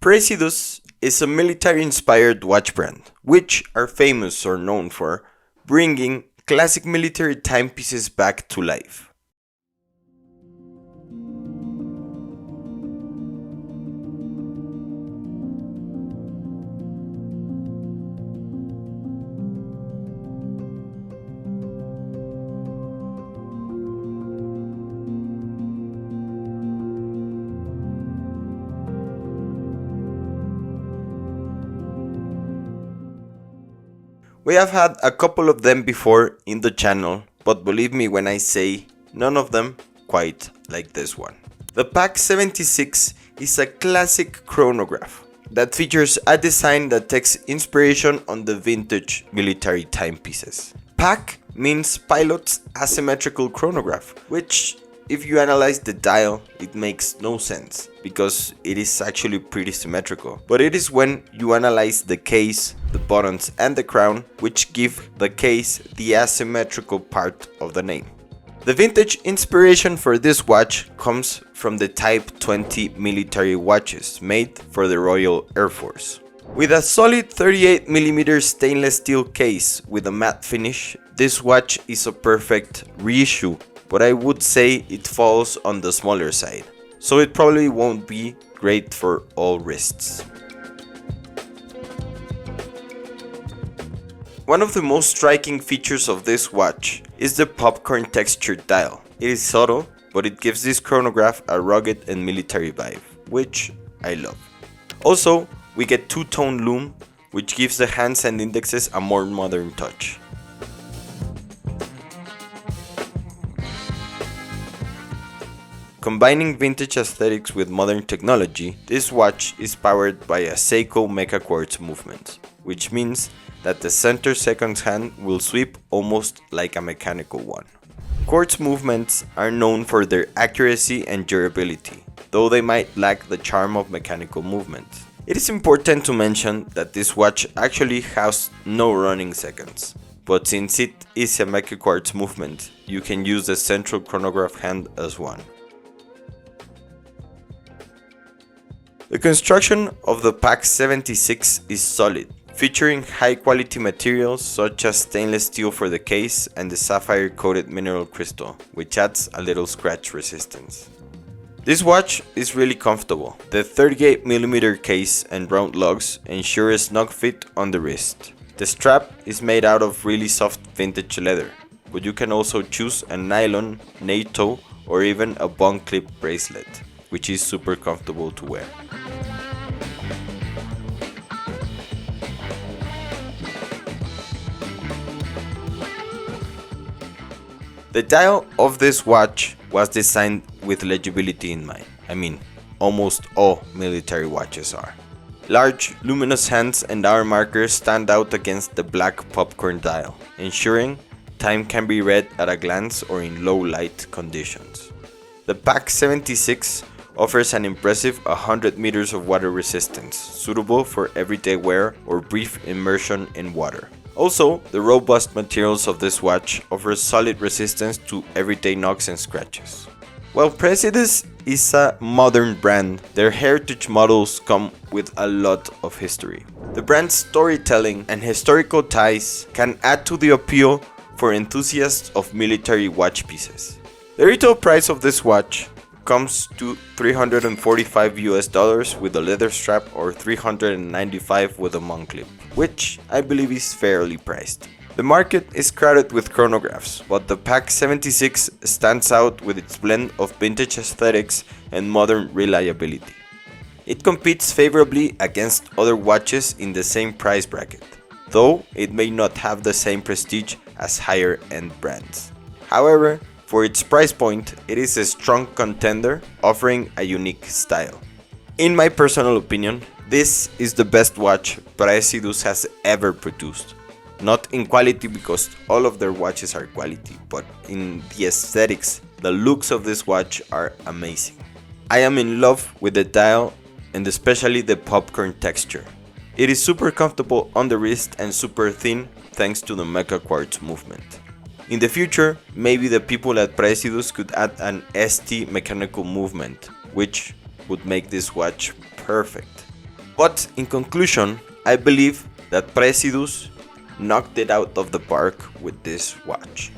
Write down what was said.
Praesidus is a military-inspired watch brand, which are famous or known for bringing classic military timepieces back to life. We have had a couple of them before in the channel, but believe me when I say none of them quite like this one. The PAC-76 is a classic chronograph that features a design that takes inspiration on the vintage military timepieces. PAC means pilot's asymmetrical chronograph, which if you analyze the dial, it makes no sense because it is actually pretty symmetrical. But it is when you analyze the case, the buttons and the crown which give the case the asymmetrical part of the name. The vintage inspiration for this watch comes from the Type 20 military watches made for the Royal Air Force. With a solid 38mm stainless steel case with a matte finish, this watch is a perfect reissue, but I would say it falls on the smaller side, so it probably won't be great for all wrists. One of the most striking features of this watch is the popcorn textured dial. It is subtle, but it gives this chronograph a rugged and military vibe, which I love. Also, we get two-tone lume, which gives the hands and indexes a more modern touch. Combining vintage aesthetics with modern technology, this watch is powered by a Seiko Mecha Quartz movement, which means that the center second hand will sweep almost like a mechanical one. Quartz movements are known for their accuracy and durability, though they might lack the charm of mechanical movements. It is important to mention that this watch actually has no running seconds, but since it is a Mecha Quartz movement, you can use the central chronograph hand as one. The construction of the PAC-76 is solid, featuring high-quality materials such as stainless steel for the case and the sapphire-coated mineral crystal, which adds a little scratch resistance. This watch is really comfortable. The 38mm case and round lugs ensure a snug fit on the wrist. The strap is made out of really soft vintage leather, but you can also choose a nylon, NATO, or even a bone clip bracelet, which is super comfortable to wear. The dial of this watch was designed with legibility in mind. I mean, almost all military watches are. Large, luminous hands and hour markers stand out against the black popcorn dial, ensuring time can be read at a glance or in low light conditions. The PAC-76 offers an impressive 100 meters of water resistance, suitable for everyday wear or brief immersion in water. Also, the robust materials of this watch offer solid resistance to everyday knocks and scratches. While Praesidius is a modern brand, their heritage models come with a lot of history. The brand's storytelling and historical ties can add to the appeal for enthusiasts of military watch pieces. The retail price of this watch comes to $345 with a leather strap or $395 with a monk clip, which I believe is fairly priced. The market is crowded with chronographs, but the PAC-76 stands out with its blend of vintage aesthetics and modern reliability. It competes favorably against other watches in the same price bracket, though it may not have the same prestige as higher-end brands. However, for its price point, it is a strong contender, offering a unique style. In my personal opinion, this is the best watch Praesidius has ever produced. Not in quality, because all of their watches are quality, but in the aesthetics, the looks of this watch are amazing. I am in love with the dial and especially the popcorn texture. It is super comfortable on the wrist and super thin thanks to the Mecha Quartz movement. In the future, maybe the people at Praesidius could add an ST mechanical movement, which would make this watch perfect. But in conclusion, I believe that Praesidus knocked it out of the park with this watch.